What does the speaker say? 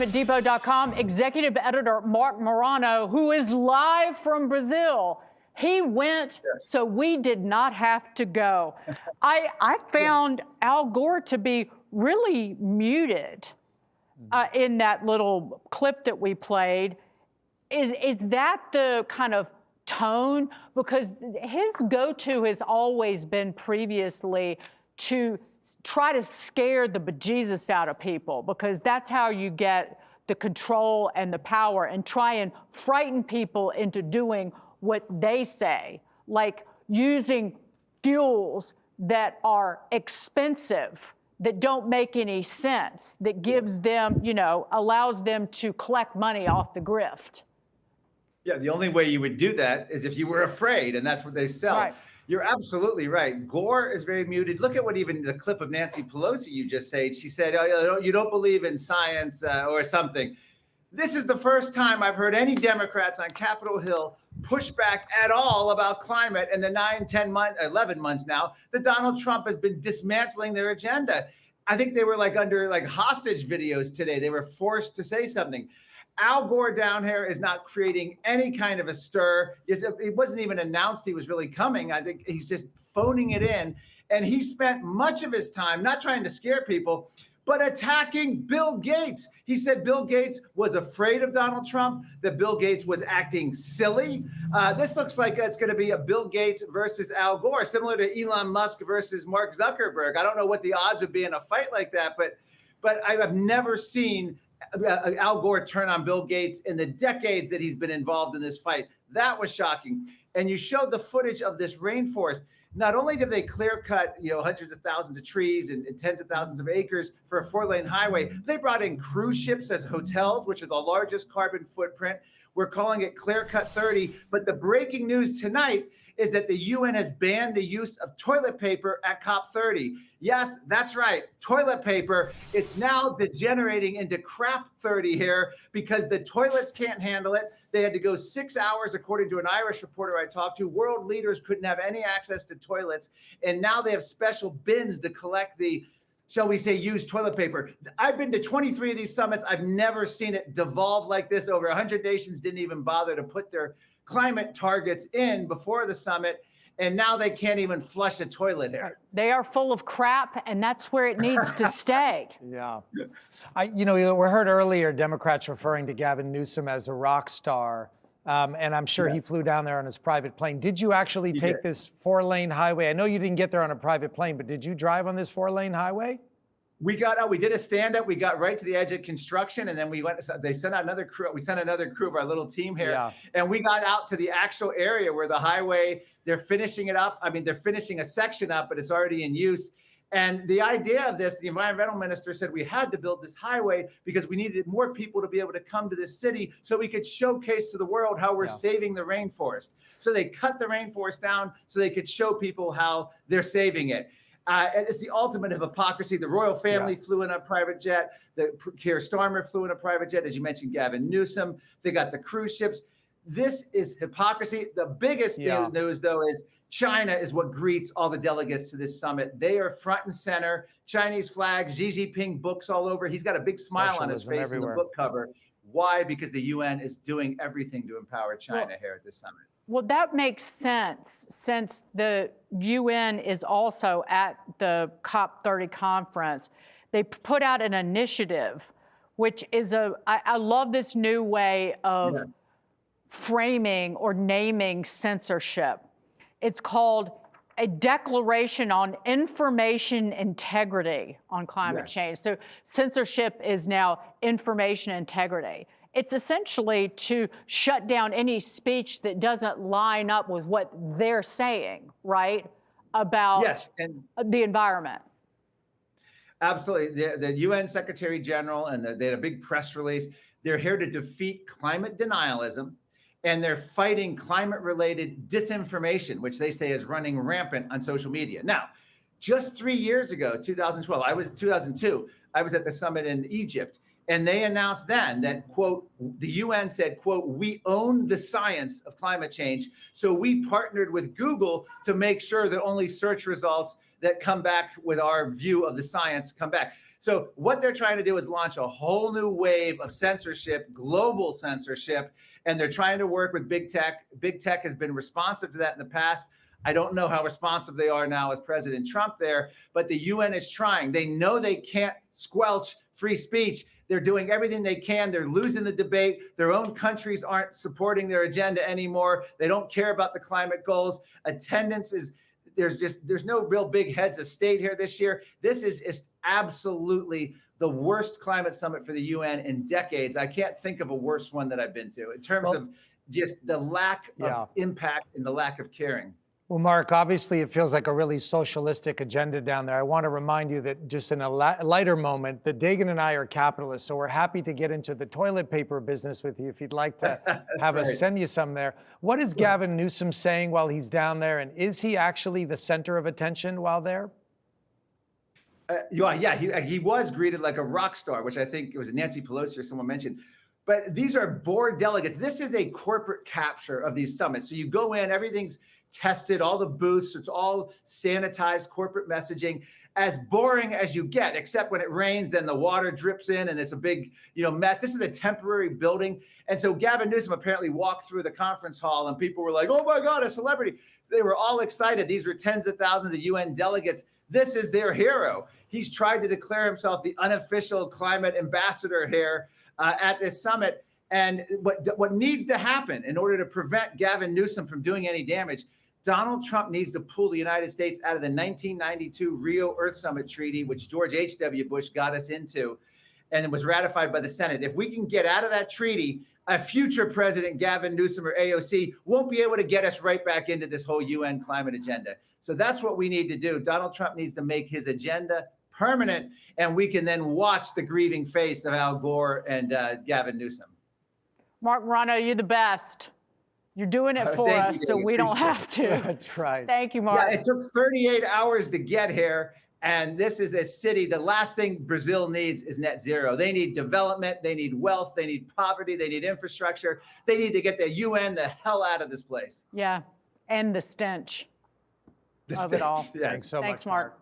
climatedepot.com, executive editor Marc Morano, who is live from Brazil. He went, so we did not have to go. I found Al Gore to be really muted in that little clip that we played. Is that the kind of tone? Because his go-to has always been previously to try to scare the bejesus out of people, because that's how you get the control and the power, and try and frighten people into doing what they say, like using fuels that are expensive, that don't make any sense, that gives them, allows them to collect money off the grift. Yeah, the only way you would do that is if you were afraid, and that's what they sell. Right. You're absolutely right. Gore is very muted. Look at what even the clip of Nancy Pelosi you just said. She said, "Oh, you don't believe in science or something." This is the first time I've heard any Democrats on Capitol Hill push back at all about climate in the 9, 10 months, 11 months now that Donald Trump has been dismantling their agenda. I think they were under hostage videos today. They were forced to say something. Al Gore down here is not creating any kind of a stir. It wasn't even announced he was really coming. I think he's just phoning it in. And he spent much of his time not trying to scare people, but attacking Bill Gates. He said Bill Gates was afraid of Donald Trump, that Bill Gates was acting silly. This looks like it's going to be a Bill Gates versus Al Gore, similar to Elon Musk versus Mark Zuckerberg. I don't know what the odds would be in a fight like that, but I have never seen Al Gore turn on Bill Gates in the decades that he's been involved in this fight. That was shocking. And you showed the footage of this rainforest. Not only did they clear cut, hundreds of thousands of trees and tens of thousands of acres for a 4-lane highway, they brought in cruise ships as hotels, which are the largest carbon footprint. We're calling it Clear Cut 30. But the breaking news tonight is that the UN has banned the use of toilet paper at COP30. Yes, that's right, toilet paper. It's now degenerating into crap 30 here because the toilets can't handle it. They had to go 6 hours, according to an Irish reporter I talked to. World leaders couldn't have any access to toilets, and now they have special bins to collect the, shall we say, used toilet paper. I've been to 23 of these summits. I've never seen it devolve like this. Over 100 nations didn't even bother to put their climate targets in before the summit, and now they can't even flush a toilet here. They are full of crap, and that's where it needs to stay. Yeah. We heard earlier Democrats referring to Gavin Newsom as a rock star, and I'm sure he flew down there on his private plane. Did you actually take this 4-lane highway? I know you didn't get there on a private plane, but did you drive on this 4-lane highway? We got out, we did a stand-up, we got right to the edge of construction, and then they sent out another crew. We sent another crew of our little team here, and we got out to the actual area where the highway, they're finishing it up. I mean, they're finishing a section up, but it's already in use. And the idea of this, the environmental minister said we had to build this highway because we needed more people to be able to come to this city so we could showcase to the world how we're saving the rainforest. So they cut the rainforest down so they could show people how they're saving it. It's the ultimate of hypocrisy. The royal family flew in a private jet. Keir Starmer flew in a private jet. As you mentioned, Gavin Newsom. They got the cruise ships. This is hypocrisy. The biggest news, though, is China is what greets all the delegates to this summit. They are front and center. Chinese flags, Xi Jinping books all over. He's got a big smile on his face in the book cover. Why? Because the UN is doing everything to empower China here at this summit. Well, that makes sense, since the UN is also at the COP30 conference. They put out an initiative, which is I love this new way of framing or naming censorship. It's called a Declaration on Information Integrity on Climate Change. So censorship is now information integrity. It's essentially to shut down any speech that doesn't line up with what they're saying, right, about the environment. Absolutely. The UN Secretary General, and they had a big press release. They're here to defeat climate denialism, and they're fighting climate-related disinformation, which they say is running rampant on social media. Now, just 3 years ago, 2002, I was at the summit in Egypt. And they announced then that, quote, the UN said, quote, we own the science of climate change. So we partnered with Google to make sure that only search results that come back with our view of the science come back. So what they're trying to do is launch a whole new wave of censorship, global censorship, and they're trying to work with big tech. Big tech has been responsive to that in the past. I don't know how responsive they are now with President Trump there, but the UN is trying. They know they can't squelch free speech. They're doing everything they can. They're losing the debate. Their own countries aren't supporting their agenda anymore. They don't care about the climate goals. Attendance is, there's no real big heads of state here this year. This is absolutely the worst climate summit for the UN in decades. I can't think of a worse one that I've been to in terms of just the lack of impact and the lack of caring. Well, Marc, obviously it feels like a really socialistic agenda down there. I want to remind you that just in a lighter moment, that Dagan and I are capitalists, so we're happy to get into the toilet paper business with you if you'd like to have us send you some there. What is Gavin Newsom saying while he's down there, and is he actually the center of attention while there? He was greeted like a rock star, which I think it was Nancy Pelosi or someone mentioned. But these are board delegates. This is a corporate capture of these summits. So you go in, everything's tested, all the booths, it's all sanitized corporate messaging, as boring as you get, except when it rains, then the water drips in and it's a big, mess. This is a temporary building. And so Gavin Newsom apparently walked through the conference hall and people were like, oh my God, a celebrity. So they were all excited. These were tens of thousands of UN delegates. This is their hero. He's tried to declare himself the unofficial climate ambassador here at this summit. And what needs to happen in order to prevent Gavin Newsom from doing any damage, Donald Trump needs to pull the United States out of the 1992 Rio Earth Summit Treaty, which George H.W. Bush got us into, and it was ratified by the Senate. If we can get out of that treaty, a future president, Gavin Newsom or AOC, won't be able to get us right back into this whole UN climate agenda. So that's what we need to do. Donald Trump needs to make his agenda permanent, and we can then watch the grieving face of Al Gore and Gavin Newsom. Marc Morano, you're the best. You're doing it for us, so we don't have to. That's right. Thank you, Marc. Yeah, it took 38 hours to get here. And this is a city, the last thing Brazil needs is net zero. They need development, they need wealth, they need poverty, they need infrastructure. They need to get the UN the hell out of this place. Yeah, and the stench of it all. Yes. Thanks so much, Marc.